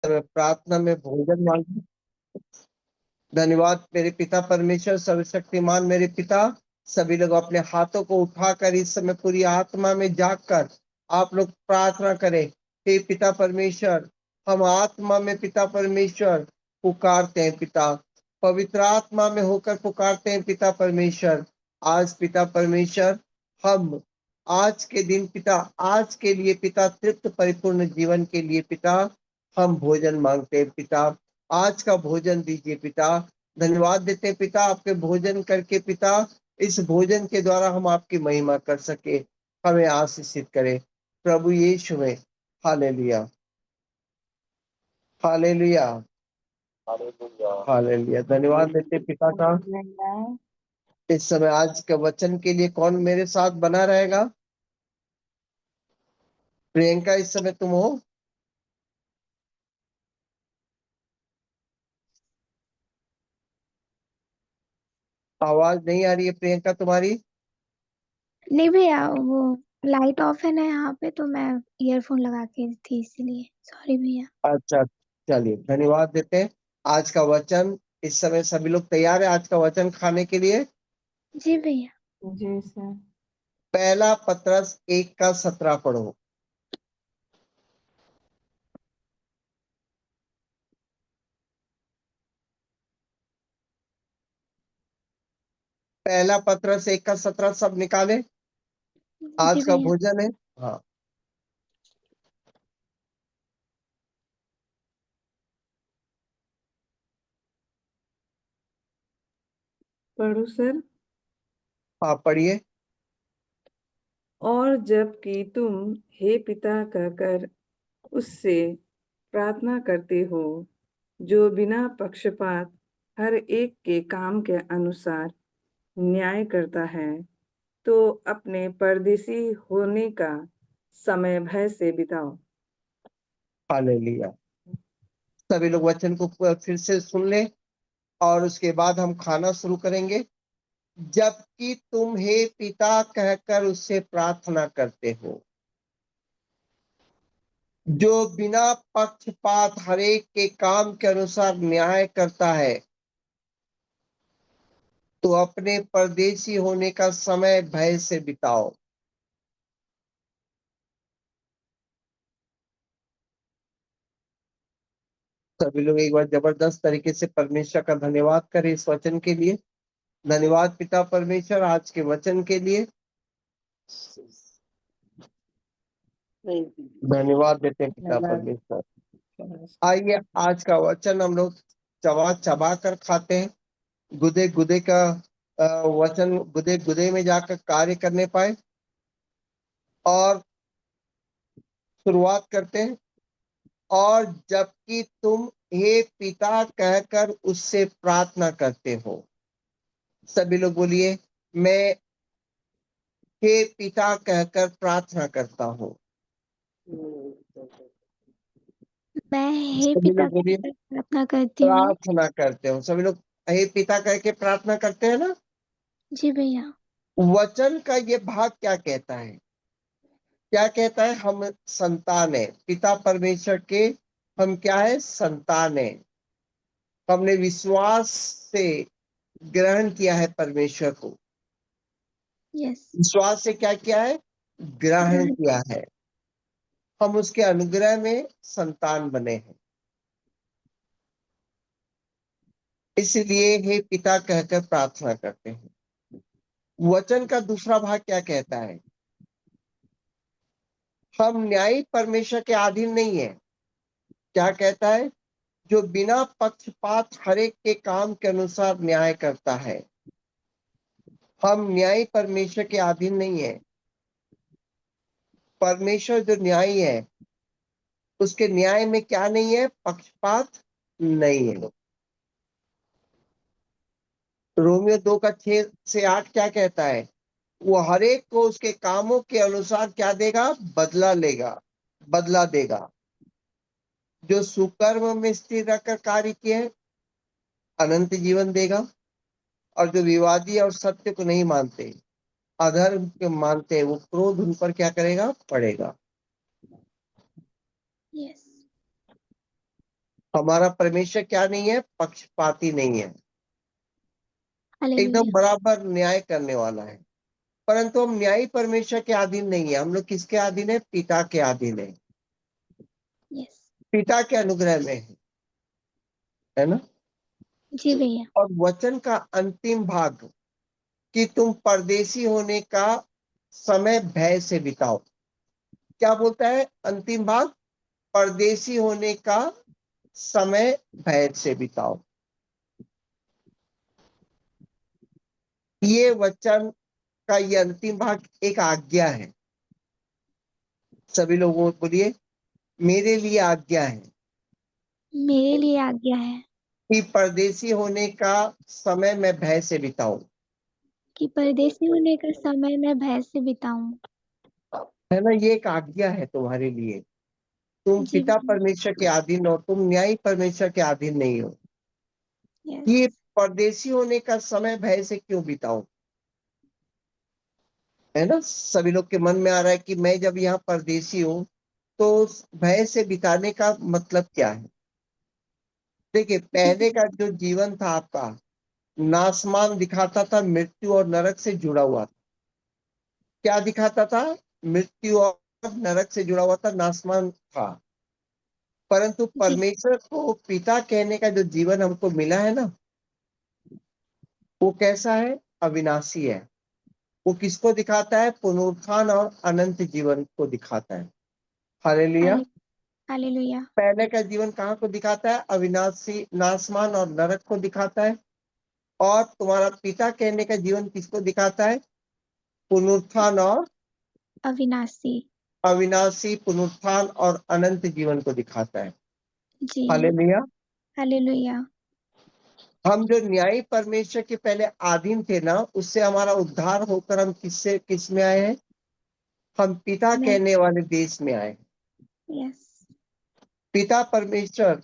प्रार्थना में भोजन मांगे। धन्यवाद मेरे पिता परमेश्वर सर्वशक्तिमान मेरे पिता। सभी लोग अपने हाथों को उठाकर इस समय पूरी आत्मा में जागकर आप लोग प्रार्थना करें। हे पिता परमेश्वर, हम आत्मा में पिता परमेश्वर पुकारते हैं पिता, पवित्र आत्मा में होकर पुकारते हैं पिता परमेश्वर। आज पिता परमेश्वर, हम आज के दिन पिता, आज के लिए पिता, तृप्त परिपूर्ण जीवन के लिए पिता, हम भोजन मांगते हैं पिता। आज का भोजन दीजिए पिता। धन्यवाद देते हैं पिता, आपके भोजन करके पिता, इस भोजन के द्वारा हम आपकी महिमा कर सके। हमें आशीषित करें प्रभु यीशु में। Hallelujah, hallelujah, hallelujah. धन्यवाद देते पिता का। इस समय आज के वचन के लिए कौन मेरे साथ बना रहेगा? प्रियंका, इस समय तुम हो? आवाज नहीं आ रही है प्रियंका तुम्हारी। नहीं भैया, वो लाइट ऑफ है ना यहाँ पे, तो मैं ईयरफोन लगा के थी इसीलिए। सॉरी भैया। अच्छा, चलिए धन्यवाद देते हैं। आज का वचन, इस समय सभी लोग तैयार है आज का वचन खाने के लिए? जी भैया। जी सर। पहला पत्रस 1:17 पढ़ो। पहला पत्रस 1:17 सब निकाले। जी आज का भैया। भोजन है। हाँ, पढ़ो सर। आप पढ़िए। और जबकि तुम हे पिता कहकर उससे प्रार्थना करते हो, जो बिना पक्षपात हर एक के काम के अनुसार न्याय करता है, तो अपने परदेशी होने का समय भय से बिताओ। हालेलुया। सभी लोग वचन को फिर से सुन ले और उसके बाद हम खाना शुरू करेंगे। जबकि तुम हे पिता कहकर उससे प्रार्थना करते हो, जो बिना पक्षपात हरेक के काम के अनुसार न्याय करता है, तो अपने परदेशी होने का समय भय से बिताओ। सभी लोग एक बार जबरदस्त तरीके से परमेश्वर का धन्यवाद करें इस वचन के लिए। धन्यवाद पिता परमेश्वर आज के वचन के लिए। धन्यवाद देते हैं पिता परमेश्वर। आइए आज का वचन हम लोग चबा चबा कर खाते हैं। गुदे गुदे का वचन गुदे गुदे में जाकर कार्य करने पाए। और शुरुआत करते हैं। और जबकि तुम हे पिता कहकर उससे प्रार्थना करते हो। सभी लोग बोलिए, मैं हे पिता कहकर प्रार्थना करता हूँ। मैं हे सभी पिता लोग बोलिए, कहकर प्रार्थना करती हूँ। प्रार्थना करते हो। सभी लोग हे पिता कह के प्रार्थना करते हैं ना? जी भैया। वचन का ये भाग क्या कहता है? क्या कहता है? हम संतान है पिता परमेश्वर के। हम क्या है? संतान है। हमने विश्वास से ग्रहण किया है परमेश्वर को। यस। विश्वास से क्या किया है? ग्रहण किया है। हम उसके अनुग्रह में संतान बने हैं। इसलिए हे पिता कहकर प्रार्थना करते हैं। वचन का दूसरा भाग क्या कहता है? हम न्यायी परमेश्वर के अधीन नहीं है। क्या कहता है? जो बिना पक्षपात हरेक के काम के अनुसार न्याय करता है। हम न्यायी परमेश्वर के अधीन नहीं है। परमेश्वर जो न्यायी है, उसके न्याय में क्या नहीं है? पक्षपात नहीं है। रोमियो 2:6-8 क्या कहता है? वो हरेक को उसके कामों के अनुसार क्या देगा? बदला लेगा, बदला देगा। जो सुकर्म में स्थिर रहकर कार्य किए अनंत जीवन देगा, और जो विवादी और सत्य को नहीं मानते, अधर्म के मानते, वो क्रोध उन पर क्या करेगा? पड़ेगा। यस। हमारा परमेश्वर क्या नहीं है? पक्षपाती नहीं है, एकदम हालेलुया। बराबर न्याय करने वाला है। परंतु हम न्यायी परमेश्वर के अधीन नहीं है, हम लोग किसके अधीन है? पिता के अधीन है, यस। पिता के अनुग्रह में है ना। जी भैया। और वचन का अंतिम भाग कि तुम परदेशी होने का समय भय से बिताओ, क्या बोलता है अंतिम भाग? परदेशी होने का समय भय से बिताओ। ये वचन का ये अंतिम भाग एक आज्ञा है। सभी लोगों को बोलिए, मेरे लिए आज्ञा है मेरे लिए आज्ञा है कि परदेशी होने का समय मैं भय से बिताऊं। कि परदेसी होने का समय मैं भय से बिताऊं। है ना, ये एक आज्ञा है तुम्हारे लिए। तुम जी पिता भैया। परमेश्वर के अधीन हो, तुम न्यायी परमेश्वर के अधीन नहीं हो। यस। ये परदेशी होने का समय भय से क्यों बिताऊं? है ना, सभी लोग के मन में आ रहा है कि मैं जब यहाँ परदेशी हूँ तो भय से बिताने का मतलब क्या है? देखिए, जी पहले का जो जीवन था आपका, नासमान दिखाता था, मृत्यु और नरक से जुड़ा हुआ था। क्या दिखाता था? मृत्यु और नरक से जुड़ा हुआ था, नासमान था। परंतु जी परमेश्वर को पिता कहने का जो जीवन हमको मिला है ना, वो कैसा है? अविनाशी है। वो किसको दिखाता है? पुनरुत्थान और अनंत जीवन को दिखाता है। हालेलुया। हाले हालेलुया। पहले का जीवन कहाँ को दिखाता है? अविनाशी, नासमान और नरक को दिखाता है। और तुम्हारा पिता कहने का जीवन किसको दिखाता है? पुनरुत्थान और अविनाशी। अविनाशी, पुनरुत्थान और अनंत जीवन को दिखाता है। जी। हालेलुया। हालेलुया। हम जो न्यायी परमेश्वर के पहले अधीन थे ना, उससे हमारा उद्धार होकर हम किस में आए हैं? हम पिता मैं कहने वाले देश में आए। यस। पिता परमेश्वर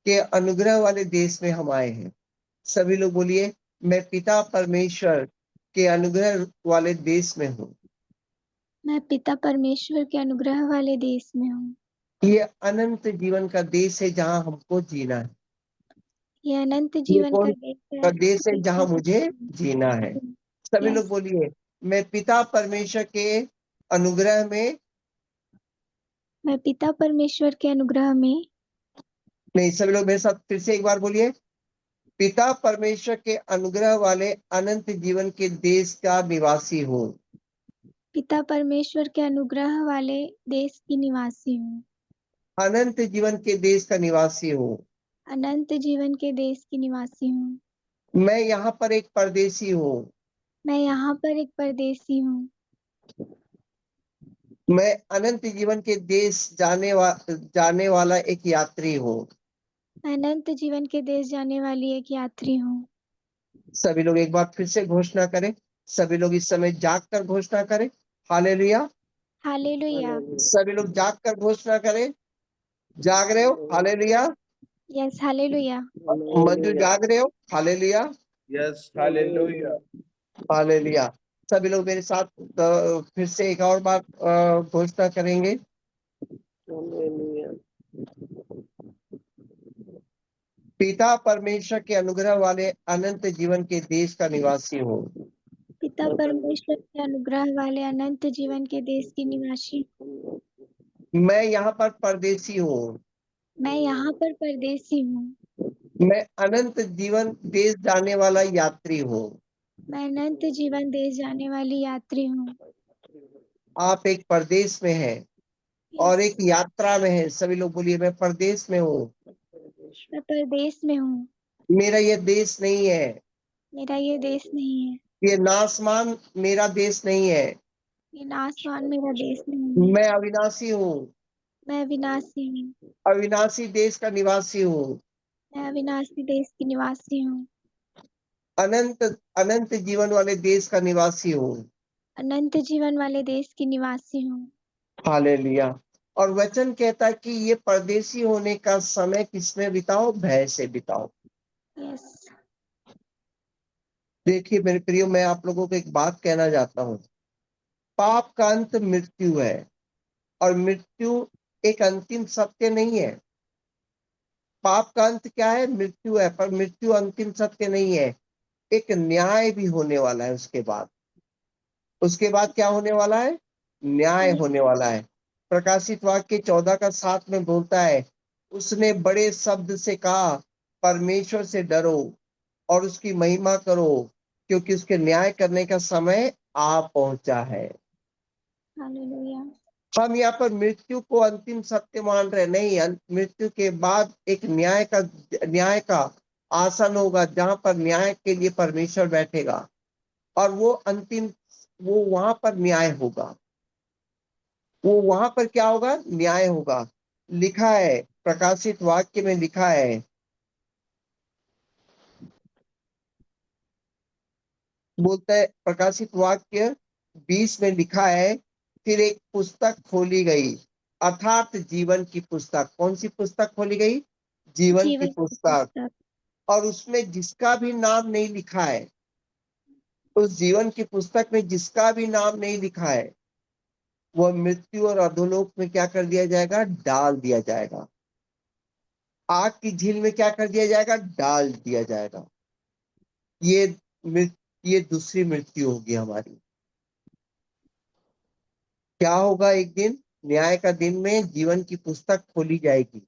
के अनुग्रह वाले देश में हम आए हैं। सभी लोग बोलिए, मैं पिता परमेश्वर के अनुग्रह वाले देश में हूँ। मैं पिता परमेश्वर के अनुग्रह वाले देश में हूँ। ये अनंत जीवन का देश है जहाँ हमको जीना है। ये अनंत ये जीवन का कौन देश का है देश है जहाँ जिसमें मुझे जीना है? सभी लोग यस। बोलिए, मैं पिता परमेश्वर के अनुग्रह में, मैं पिता परमेश्वर के अनुग्रह में, नहीं सभी लोग मेरे साथ फिर से एक बार बोलिए, पिता परमेश्वर के अनुग्रह वाले अनंत जीवन के देश का निवासी हूँ। पिता परमेश्वर के अनुग्रह वाले देश की निवासी हूँ। अनंत जीवन के देश का निवासी हूँ। अनंत जीवन के देश की निवासी हूँ। मैं यहाँ पर एक परदेशी हूँ। मैं यहाँ पर एक परदेसी हूँ। मैं अनंत जीवन के देश जाने वाला एक यात्री हूँ। मैं अनंत जीवन के देश जाने वाली एक यात्री हूँ। सभी लोग एक बार फिर से घोषणा करें। सभी लोग इस समय जाग कर घोषणा करें। हालेलुया। हालेलुया। सभी लोग जाग कर घोषणा करें। जाग रहे हो? हालेलुया। यस। हालेलुया। मंजू जाग रहे हो? हालेलुया। Yes, hallelujah. हालेलुया। सभी लोग मेरे साथ फिर से एक और बार घोषणा करेंगे। Hallelujah. पिता परमेश्वर के अनुग्रह वाले अनंत जीवन के देश का निवासी हूँ। पिता परमेश्वर के अनुग्रह वाले अनंत जीवन के देश की निवासी। मैं यहाँ पर परदेशी हूँ। मैं यहाँ पर परदेसी हूँ। मैं अनंत जीवन देश जाने वाला यात्री हूँ। मैं अनंत जीवन देश जाने वाली यात्री हूँ। आप एक परदेश में हैं और एक यात्रा में हैं। सभी लोग बोलिए, मैं परदेश में हूँ। मैं परदेश में हूँ। मेरा ये देश नहीं है। मेरा ये देश नहीं है। ये नासमान मेरा देश नहीं है। ये आसमान मेरा देश नहीं है। मैं अविनाशी हूँ। मैं अविनाशी हूँ। अविनाशी देश का निवासी हूँ। मैं अविनाशी देश की निवासी हूँ। अनंत अनंत जीवन वाले देश का निवासी हूँ। अनंत जीवन वाले देश की निवासी हूँ। हालेलुया। और वचन कहता है कि ये परदेशी होने का समय किसमें बिताओ? भय से बिताओ। यस। देखिए मेरे प्रियो, मैं आप लोगों को एक बात कहना चाहता हूँ। पाप का अंत मृत्यु है और मृत्यु एक अंतिम सत्य नहीं है। पाप का अंत क्या है? मृत्यु है, पर मृत्यु अंतिम सत्य नहीं है। एक न्याय भी होने वाला है उसके बाद क्या होने वाला है? न्याय होने वाला है। प्रकाशित वाक्य 14:7 में बोलता है, उसने बड़े शब्द से कहा, परमेश्वर से डरो और उसकी महिमा करो, क्योंकि उसके न्याय करने का समय आ पहुंचा है। हालेलुया। हम यहाँ पर मृत्यु को अंतिम सत्य मान रहे नहीं, मृत्यु के बाद एक न्याय का आसन होगा, जहां पर न्याय के लिए परमेश्वर बैठेगा, और वो वहां पर न्याय होगा। वो वहां पर क्या होगा? न्याय होगा। लिखा है, प्रकाशित वाक्य में लिखा है, बोलता है प्रकाशित वाक्य 20 में लिखा है, फिर एक पुस्तक खोली गई, अर्थात जीवन की पुस्तक। कौन सी पुस्तक खोली गई? जीवन की जीवन की पुस्तक। पुस्तक। और उसमें जिसका भी नाम नहीं लिखा है, उस जीवन की पुस्तक में जिसका भी नाम नहीं लिखा है, वह मृत्यु और अधोलोक में क्या कर दिया जाएगा? डाल दिया जाएगा। आग की झील में क्या कर दिया जाएगा? डाल दिया जाएगा। ये ये दूसरी मृत्यु होगी हमारी। क्या होगा? एक दिन न्याय का दिन में जीवन की पुस्तक खोली जाएगी।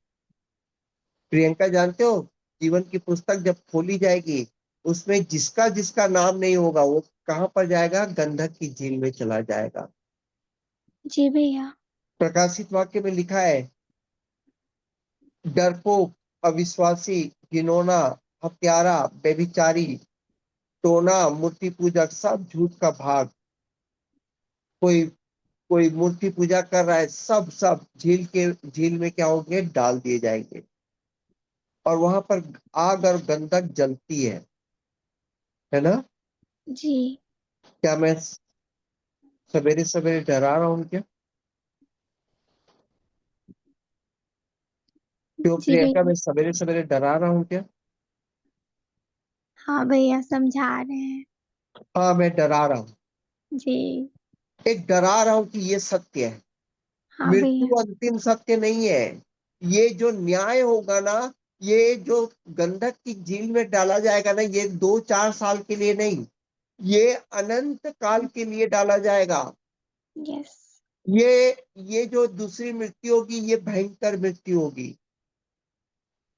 प्रियंका, जानते हो, जीवन की पुस्तक जब खोली जाएगी, उसमें जिसका जिसका नाम नहीं होगा, वो कहां पर जाएगा? गंधक की झील में चला जाएगा। जी भैया। प्रकाशित वाक्य में लिखा है, डरपोक, अविश्वासी, घिनौना, हत्यारा, व्यभिचारी, टोना, मूर्ति पूजक, सब झूठ का भाग। कोई कोई मूर्ति पूजा कर रहा है, सब झील में क्या होंगे? डाल दिए जाएंगे। और वहां पर आग और गंधक जलती है ना? जी। क्या मैं सवेरे सवेरे डरा रहा हूँ क्या? क्यों जी प्रियंका, भैया। मैं सवेरे सवेरे डरा रहा हूँ क्या? हाँ भैया, समझा रहे हैं। हाँ, मैं डरा रहा हूँ। जी। एक डरा रहा हूँ कि ये सत्य है। हाँ मृत्यु भैया। अंतिम सत्य नहीं है। ये जो न्याय होगा ना, ये जो गंधक की झील में डाला जाएगा ना, ये 2-4 साल के लिए नहीं, ये अनंत काल के लिए डाला जाएगा। यस। ये जो दूसरी मृत्यु होगी, ये भयंकर मृत्यु होगी।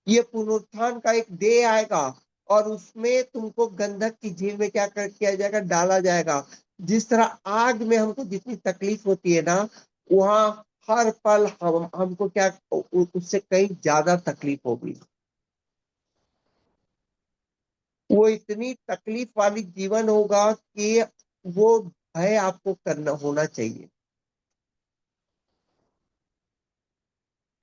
ये पुनरुत्थान का एक डे आएगा, और उसमें तुमको गंधक की झील में क्या किया जाएगा? डाला जाएगा। जिस तरह आग में हमको जितनी तकलीफ होती है ना, वहां हर पल हमको क्या उससे कहीं ज्यादा तकलीफ होगी। वो इतनी तकलीफ वाली जीवन होगा कि वो भय आपको करना होना चाहिए।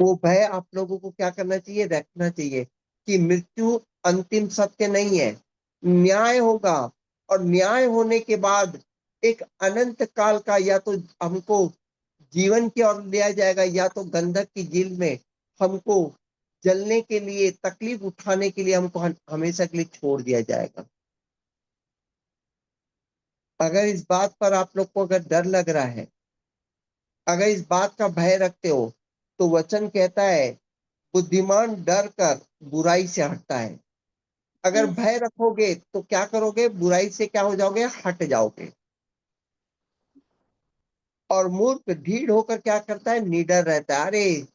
वो भय आप लोगों को क्या करना चाहिए? रखना चाहिए कि मृत्यु अंतिम सत्य नहीं है। न्याय होगा, और न्याय होने के बाद एक अनंत काल का, या तो हमको जीवन की ओर लिया जाएगा, या तो गंधक की झील में हमको जलने के लिए, तकलीफ उठाने के लिए हमको हमेशा के लिए छोड़ दिया जाएगा। अगर इस बात पर आप लोग को अगर डर लग रहा है, अगर इस बात का भय रखते हो, तो वचन कहता है, बुद्धिमान डर कर बुराई से हटता है। अगर यस। भय रखोगे तो क्या करोगे? बुराई से क्या हो जाओगे? हट जाओगे। और मूर्ख ढीठ होकर क्या करता है? निडर रहता है। अरे,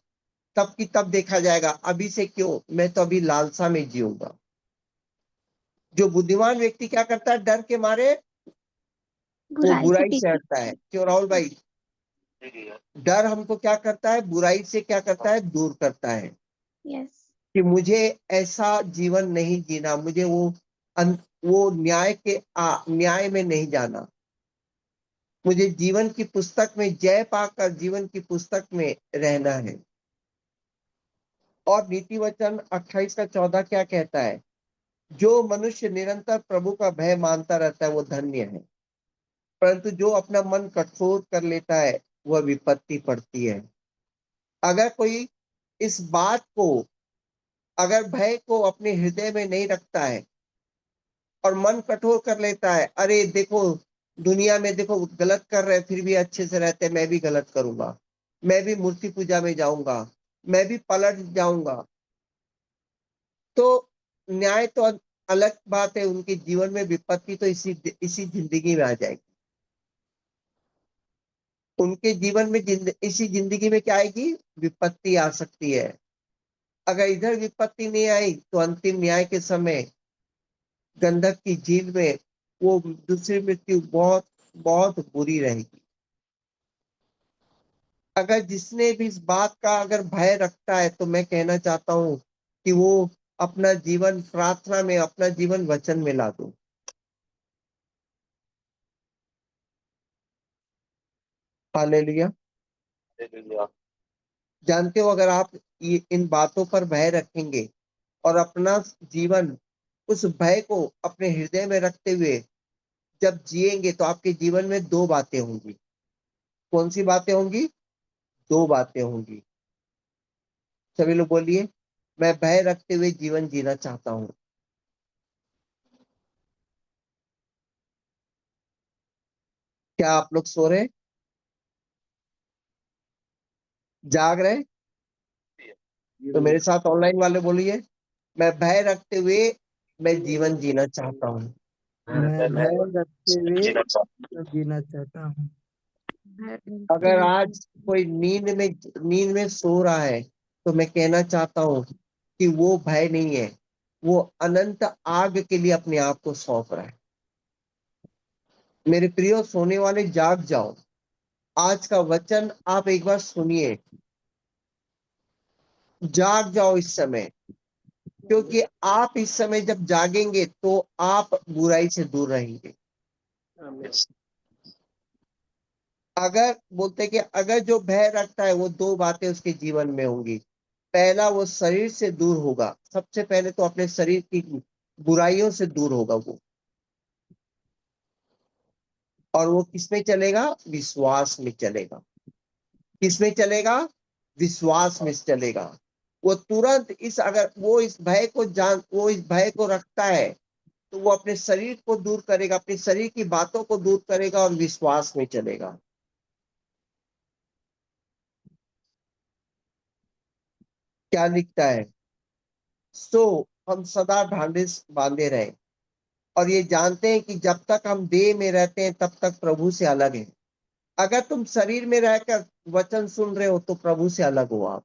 तब की तब देखा जाएगा, अभी से क्यों, मैं तो अभी लालसा में जीऊंगा। जो बुद्धिमान व्यक्ति क्या करता है? डर के मारे वो बुराई से बुराई से पीछे। हटता है। क्यों राहुल भाई? डर हमको क्या करता है? बुराई से क्या करता है? दूर करता है। यस। कि मुझे ऐसा जीवन नहीं जीना, मुझे वो न्याय में नहीं जाना। मुझे जीवन की पुस्तक में जय पाकर जीवन की पुस्तक में रहना है। और नीति वचन 28:14 क्या कहता है? जो मनुष्य निरंतर प्रभु का भय मानता रहता है, वो धन्य है, परंतु जो अपना मन कठोर कर लेता है, वह विपत्ति पड़ती है। अगर कोई इस बात को, अगर भय को अपने हृदय में नहीं रखता है, और मन कठोर कर लेता है, अरे देखो, दुनिया में देखो गलत कर रहे फिर भी अच्छे से रहते, मैं भी गलत करूंगा, मैं भी मूर्ति पूजा में जाऊंगा, मैं भी पलट जाऊंगा, तो न्याय तो अलग बात है, उनके जीवन में विपत्ति तो इसी जिंदगी में आ जाएगी। उनके जीवन में इसी जिंदगी में क्या आएगी? विपत्ति आ सकती है। अगर इधर विपत्ति नहीं आई तो अंतिम न्याय के समय गंधक की झील में वो दूसरी मृत्यु बहुत बहुत बुरी रहेगी। अगर जिसने भी इस बात का अगर भय रखता है तो मैं कहना चाहता हूं कि वो अपना जीवन प्रार्थना में, अपना जीवन वचन में ला दो। हालेलुया। जानते हो, अगर आप इन बातों पर भय रखेंगे और अपना जीवन उस भय को अपने हृदय में रखते हुए जब जिएंगे तो आपके जीवन में दो बातें होंगी। कौन सी बातें होंगी? दो बातें होंगी। सभी लोग बोलिए, मैं भय रखते हुए जीवन जीना चाहता हूं। क्या आप लोग सो रहे, जाग रहे? तो मेरे साथ ऑनलाइन वाले बोलिए, मैं भय रखते हुए मैं जीवन जीना चाहता हूँ। मैं भय रखते हुए जीना चाहता हूँ। अगर आज कोई नींद में सो रहा है तो मैं कहना चाहता हूँ कि वो भय नहीं है, वो अनंत आग के लिए अपने आप को सौंप रहा है। मेरे प्रियो सोने वाले, जाग जाओ। आज का वचन आप एक बार सुनिए। जाग जाओ इस समय, क्योंकि आप इस समय जब जागेंगे तो आप बुराई से दूर रहेंगे। अगर बोलते कि अगर जो भय रखता है वो दो बातें उसके जीवन में होंगी। पहला, वो शरीर से दूर होगा। सबसे पहले तो अपने शरीर की बुराइयों से दूर होगा वो। और वो किसमें चलेगा? विश्वास में चलेगा। किसमें चलेगा? विश्वास में चलेगा। वो तुरंत अगर वो इस भय को रखता है तो वो अपने शरीर को दूर करेगा, अपने शरीर की बातों को दूर करेगा और विश्वास में चलेगा। क्या लिखता है? सो हम सदा ढांढस बांधे रहे और ये जानते हैं कि जब तक हम देह में रहते हैं तब तक प्रभु से अलग है। अगर तुम शरीर में रहकर वचन सुन रहे हो तो प्रभु से अलग हो आप।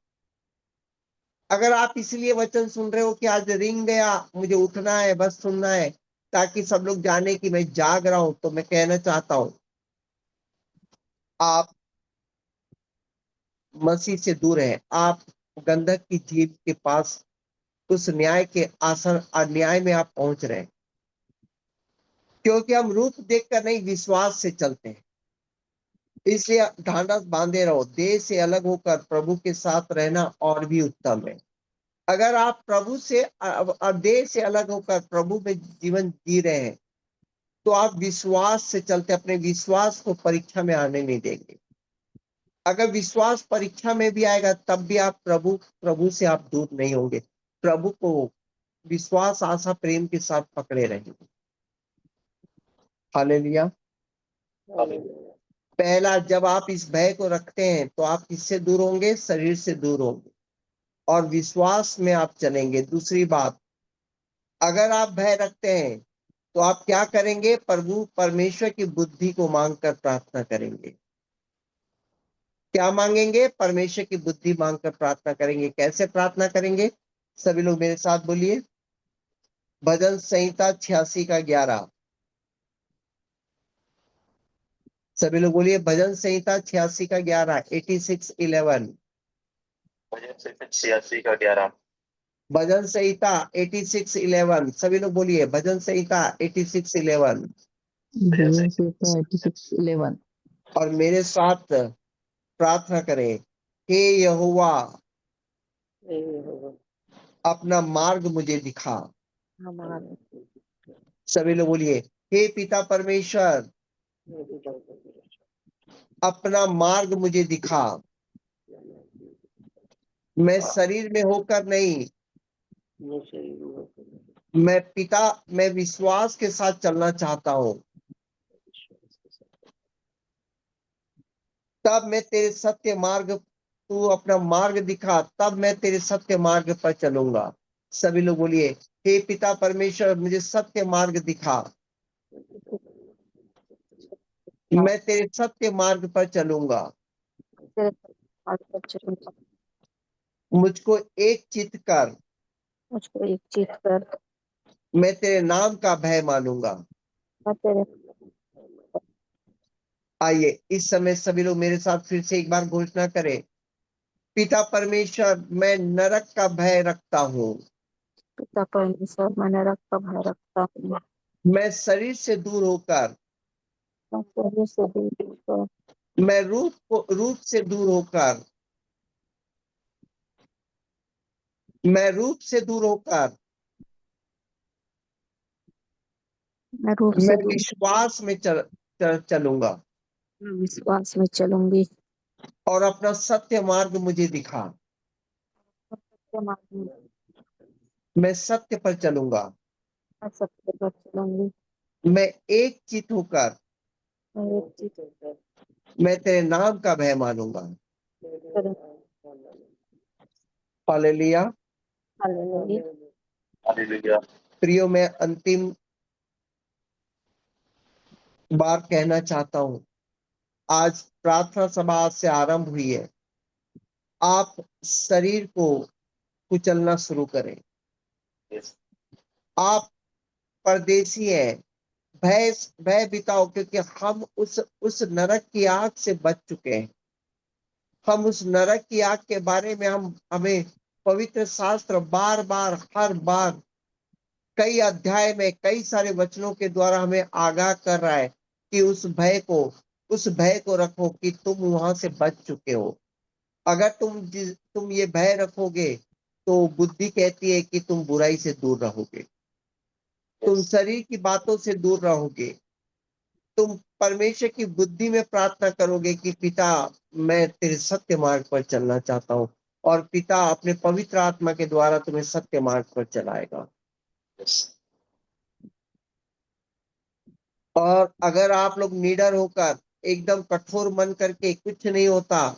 अगर आप इसलिए वचन सुन रहे हो कि आज रिंग गया, मुझे उठना है, बस सुनना है ताकि सब लोग जाने कि मैं जाग रहा हूं, तो मैं कहना चाहता हूं आप मसीह से दूर है। आप गंधक की झील के पास उस न्याय के आसन न्याय में आप पहुंच रहे हैं, क्योंकि हम रूप देखकर नहीं विश्वास से चलते हैं। इसलिए ढांढस बांधे रहो। देह से अलग होकर प्रभु के साथ रहना और भी उत्तम है। अगर आप प्रभु से देह से अलग होकर प्रभु में जीवन जी रहे हैं तो आप विश्वास से चलते, अपने विश्वास को परीक्षा में आने नहीं देंगे। अगर विश्वास परीक्षा में भी आएगा तब भी आप प्रभु से आप दूर नहीं होंगे। प्रभु को विश्वास, आशा, प्रेम के साथ पकड़े रहेंगे। हालेलुया। पहला, जब आप इस भय को रखते हैं तो आप किससे दूर होंगे? शरीर से दूर होंगे और विश्वास में आप चलेंगे। दूसरी बात, अगर आप भय रखते हैं तो आप क्या करेंगे? प्रभु परमेश्वर की बुद्धि को मांगकर प्रार्थना करेंगे। क्या मांगेंगे? परमेश्वर की बुद्धि मांगकर प्रार्थना करेंगे। कैसे प्रार्थना करेंगे? सभी लोग मेरे साथ बोलिए, भजन संहिता 86 का 11। सभी लोग बोलिए, भजन संहिता 86 का 11, 86:11। भजन संहिता 86 का 11। भजन संहिता 86:11। सभी लोग बोलिए, भजन संहिता 86:11। भजन संहिता 86:11। और मेरे साथ प्रार्थना करें, हे यहोवा अपना मार्ग मुझे दिखा। सभी लोग बोलिए, हे पिता परमेश्वर अपना मार्ग मुझे दिखा। मैं शरीर में होकर नहीं, मैं विश्वास के साथ चलना चाहता हूं। तब मैं तेरे सत्य मार्ग, तू अपना मार्ग दिखा, तब मैं तेरे सत्य मार्ग पर चलूंगा। सभी लोग बोलिए, हे पिता परमेश्वर मुझे सत्य मार्ग दिखा, मैं तेरे सत्य मार्ग पर चलूंगा, तेरे हाथ पर चलूंगा, मुझको एक चित कर, मुझको एक चीज कर, मैं तेरे नाम का भय मानूंगा। मैं तेरे आइए इस समय सभी लोग मेरे साथ फिर से एक बार घोषणा करें, पिता परमेश्वर मैं नरक का भय रखता हूँ, पिता परमेश्वर मैं नरक का भय रखता हूँ, मैं शरीर से दूर होकर, मैं शरीर से दूर होकर, मैं रूप से दूर होकर, मैं रूप से दूर होकर, मैं रूप मैं से दूर विश्वास में चलूंगा मैं विश्वास में चलूंगी, और अपना सत्य मार्ग मुझे दिखा, सत्य मार्ग में मैं सत्य पर चलूंगा, मैं सत्य पर चलूंगी, मैं एक चित होकर, मैं एक चीज मैं तेरे नाम का भय मानूंगा। करूँ। हालेलुया। हालेलुया। हालेलुया। प्रियो मैं अंतिम बार कहना चाहता हूं, आज प्रार्थना सभा आज से आरंभ हुई है, आप शरीर को कुचलना शुरू करें। Yes. आप परदेसी हैं, भय भय बिताओ, क्योंकि हम उस नरक की आग से बच चुके हैं। हम उस नरक की आग के बारे में हमें पवित्र शास्त्र बार बार हर बार कई अध्याय में कई सारे वचनों के द्वारा हमें आगाह कर रहा है कि उस भय को रखो कि तुम वहां से बच चुके हो। अगर तुम ये भय रखोगे तो बुद्धि कहती है कि तुम बुराई से दूर रहोगे, तुम शरीर की बातों से दूर रहोगे, तुम परमेश्वर की बुद्धि में प्रार्थना करोगे कि पिता मैं तेरे सत्य मार्ग पर चलना चाहता हूँ, और पिता अपने पवित्र आत्मा के द्वारा तुम्हें सत्य मार्ग पर चलाएगा। Yes. और अगर आप लोग निडर होकर एकदम कठोर मन करके कुछ नहीं होता,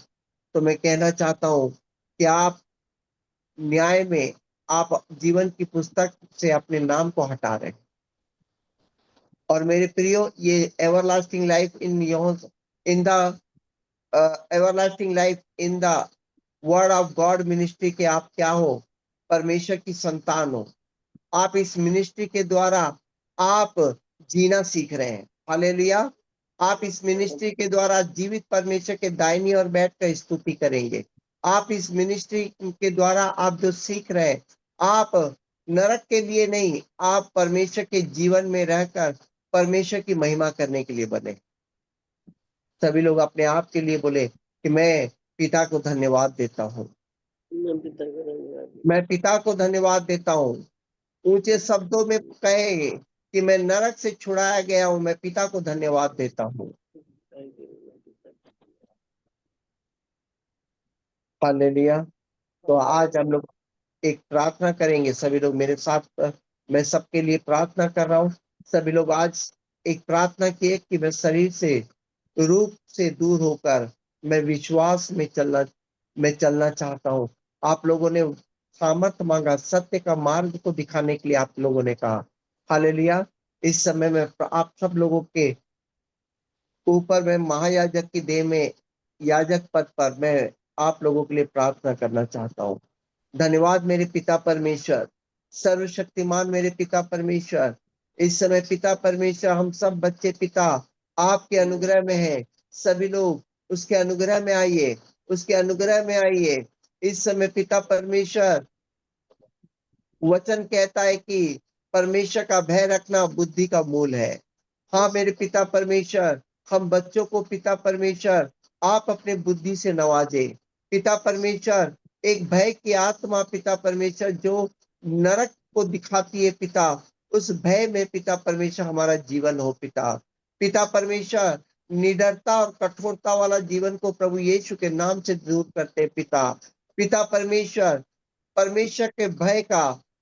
तो मैं कहना चाहता हूं कि आप न्याय में आप जीवन की पुस्तक से अपने नाम को हटा रहे हैं। और मेरे प्रियो, ये everlasting life in the everlasting life in the word of God ministry के आप क्या हो? परमेश्वर की संतान हो। आप इस मिनिस्ट्री के द्वारा आप जीना सीख रहे हैं। हालेलुया। आप इस मिनिस्ट्री के द्वारा जीवित परमेश्वर के दाहिनी और बैठकर स्तुति करेंगे। आप इस मिनिस्ट्री के द्वारा आप जो सीख रहे हैं, आप नरक के लिए नहीं, आप परमेश्वर के जीवन में रहकर परमेश्वर की महिमा करने के लिए बने। सभी लोग अपने आप के लिए बोले कि मैं पिता को धन्यवाद देता हूँ, मैं पिता को धन्यवाद देता हूँ। ऊंचे शब्दों में कहे कि मैं नरक से छुड़ाया गया हूं, मैं पिता को धन्यवाद देता हूं। हालेलुया। तो आज हम लोग एक प्रार्थना करेंगे, सभी लोग मेरे साथ, मैं सबके लिए प्रार्थना कर रहा हूं। सभी लोग आज एक प्रार्थना किए कि मैं शरीर से रूप से दूर होकर मैं विश्वास में चलना चाहता हूं। आप लोगों ने सामर्थ्य मांगा, सत्य का मार्ग को दिखाने के लिए आप लोगों ने कहा। हालेलुया। इस समय में आप सब लोगों के ऊपर मैं महायाजक की देह में याजक पद पर मैं आप लोगों के लिए प्रार्थना करना चाहता हूँ। धन्यवाद मेरे पिता परमेश्वर, सर्वशक्तिमान मेरे पिता परमेश्वर। इस समय पिता परमेश्वर, हम सब बच्चे पिता आपके अनुग्रह में हैं। सभी लोग उसके अनुग्रह में आइए, उसके अनुग्रह में आइए। इस समय पिता परमेश्वर, वचन कहता है कि परमेश्वर का भय रखना बुद्धि का मूल है। हाँ मेरे पिता परमेश्वर, हम बच्चों को पिता परमेश्वर आप अपने बुद्धि से नवाजे। पिता परमेश्वर, एक भय की आत्मा पिता परमेश्वर जो नरक को दिखाती है पिता, उस भय में पिता परमेश्वर हमारा जीवन हो पिता। पिता परमेश्वर, निडरता और कठोरता वाला जीवन को प्रभु यीशु के नाम से दूर करते पिता। पिता परमेश्वर, परमेश्वर के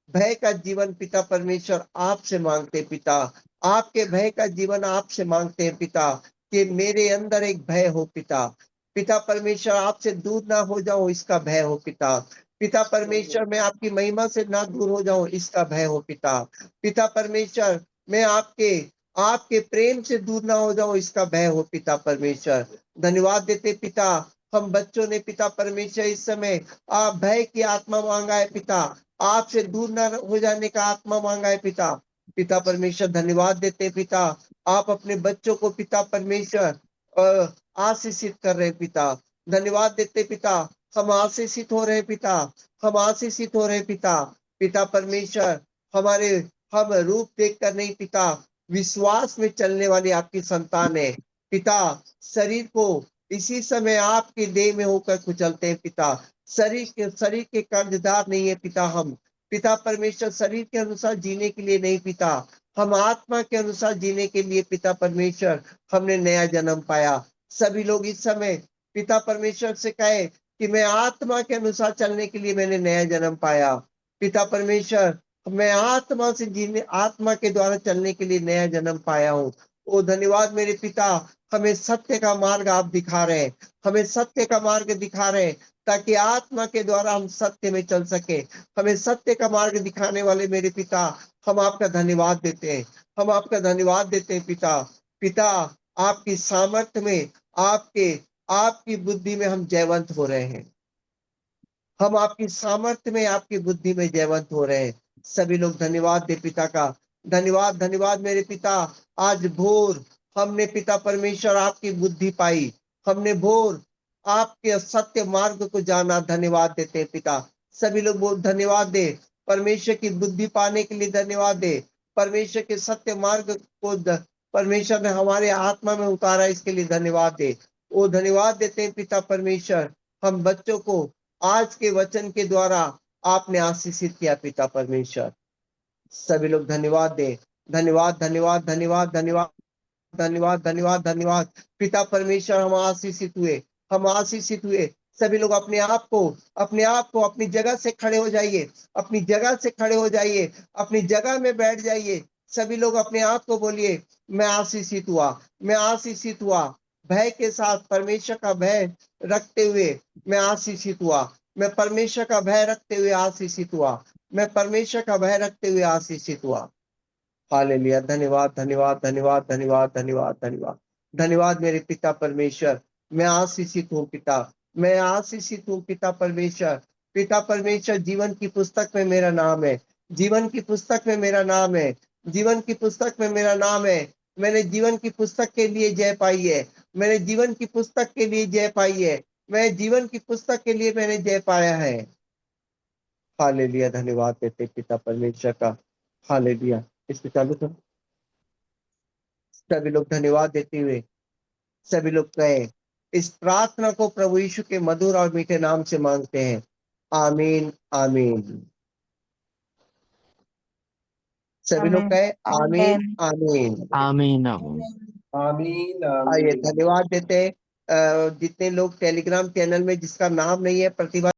भय का जीवन पिता परमेश्वर आपसे मांगते पिता। आपके भय का जीवन आपसे मांगते हैं पिता, कि मेरे अंदर एक भय हो पिता। पिता परमेश्वर, आपसे दूर ना हो जाओ इसका भय हो पिता। पिता परमेश्वर, मैं आपकी महिमा से ना दूर हो जाऊं, इसका भय हो पिता। पिता परमेश्वर, मैं आपके प्रेम से दूर ना हो जाऊं, इसका भय हो पिता परमेश्वर। धन्यवाद देते पिता, हम बच्चों ने पिता परमेश्वर इस समय आप भय की आत्मा मांगा है पिता, आपसे दूर न हो जाने का आत्मा मांगा है पिता। पिता परमेश्वर धन्यवाद देते पिता, आप अपने बच्चों को पिता परमेश्वर आशीषित कर रहे पिता। धन्यवाद देते पिता, हम आशीषित हो रहे पिता, हम आशीषित हो रहे पिता। पिता परमेश्वर, हम रूप देखकर नहीं पिता, विश्वास में चलने वाली आपकी संतान है पिता। शरीर को इसी समय आपके देह में होकर कुचलते हैं पिता। शरीर के कर्जदार नहीं है पिता हम। पिता परमेश्वर, शरीर के अनुसार जीने के लिए नहीं पिता, हम आत्मा के अनुसार जीने के लिए पिता परमेश्वर हमने नया जन्म पाया। सभी लोग इस समय पिता परमेश्वर से कहे कि मैं आत्मा के अनुसार चलने के लिए मैंने नया जन्म पाया। पिता परमेश्वर, मैं आत्मा से जीने, आत्मा के द्वारा चलने के लिए नया जन्म पाया हूँ। ओ धन्यवाद मेरे पिता, हमें सत्य का मार्ग आप दिखा रहे हैं, हमें सत्य का मार्ग दिखा रहे हैं, ताकि आत्मा के द्वारा हम सत्य में चल सके। हमें सत्य का मार्ग दिखाने वाले मेरे पिता, हम आपका धन्यवाद देते हैं, हम आपका धन्यवाद देते हैं पिता। पिता, आपकी सामर्थ्य में, आपकी बुद्धि में हम जयवंत हो रहे हैं। हम आपकी सामर्थ्य में, आपकी बुद्धि में जयवंत हो रहे हैं। सभी लोग धन्यवाद दे पिता का। धन्यवाद, धन्यवाद मेरे पिता। आज भोर हमने पिता परमेश्वर आपकी बुद्धि पाई, हमने भोर आपके सत्य मार्ग को जाना। धन्यवाद देते हैं पिता। सभी लोग बोल धन्यवाद दे, परमेश्वर की बुद्धि पाने के लिए धन्यवाद दे। परमेश्वर के सत्य मार्ग को परमेश्वर ने हमारे आत्मा में उतारा, इसके लिए धन्यवाद दे। वो धन्यवाद देते हैं पिता परमेश्वर, हम बच्चों को आज के वचन के द्वारा आपने आशीषित किया पिता परमेश्वर। सभी लोग धन्यवाद दे। धन्यवाद, धन्यवाद, धन्यवाद, धन्यवाद, धन्यवाद, धन्यवाद, धन्यवाद। पिता परमेश्वर, हम आशीषित हुए, हम आशीषित हुए। सभी लोग अपने आप को अपनी जगह से खड़े हो जाइए, अपनी जगह से खड़े हो जाइए, अपनी जगह में बैठ जाइए। सभी लोग अपने आप को बोलिए, मैं आशीषित हुआ, मैं आशीषित हुआ। भय के साथ परमेश्वर का भय रखते हुए मैं आशीषित हुआ, मैं परमेश्वर का भय रखते हुए आशीषित हुआ, मैं परमेश्वर का भय रखते हुए आशीषित हुआ। हालेलुया। धन्यवाद, धन्यवाद, धन्यवाद, धन्यवाद, धन्यवाद, धन्यवाद, धन्यवाद मेरे पिता परमेश्वर। मैं आशीषित हूँ पिता, मैं आशीषित हूँ पिता परमेश्वर। पिता परमेश्वर, जीवन की पुस्तक में मेरा नाम है, जीवन की पुस्तक में मेरा नाम है, जीवन की पुस्तक में मेरा नाम है। मैंने जीवन की पुस्तक के लिए जय पाई है, मैंने जीवन की पुस्तक के लिए जय पाई है, मैं जीवन की पुस्तक के लिए मैंने जय पाया है। हालेलुया। धन्यवाद देते पिता परमेश्वर का। हालेलुया। इस पे चालू करो। सभी लोग धन्यवाद देते हुए सभी लोग कहे, इस प्रार्थना को प्रभु यीशु के मधुर और मीठे नाम से मांगते हैं। आमीन, आमीन। सभी लोग कहे आमीन, आमीन। आमीन। आमीन, आइए आमीन। धन्यवाद देते हैं। जितने लोग टेलीग्राम चैनल में जिसका नाम नहीं है, प्रतिभा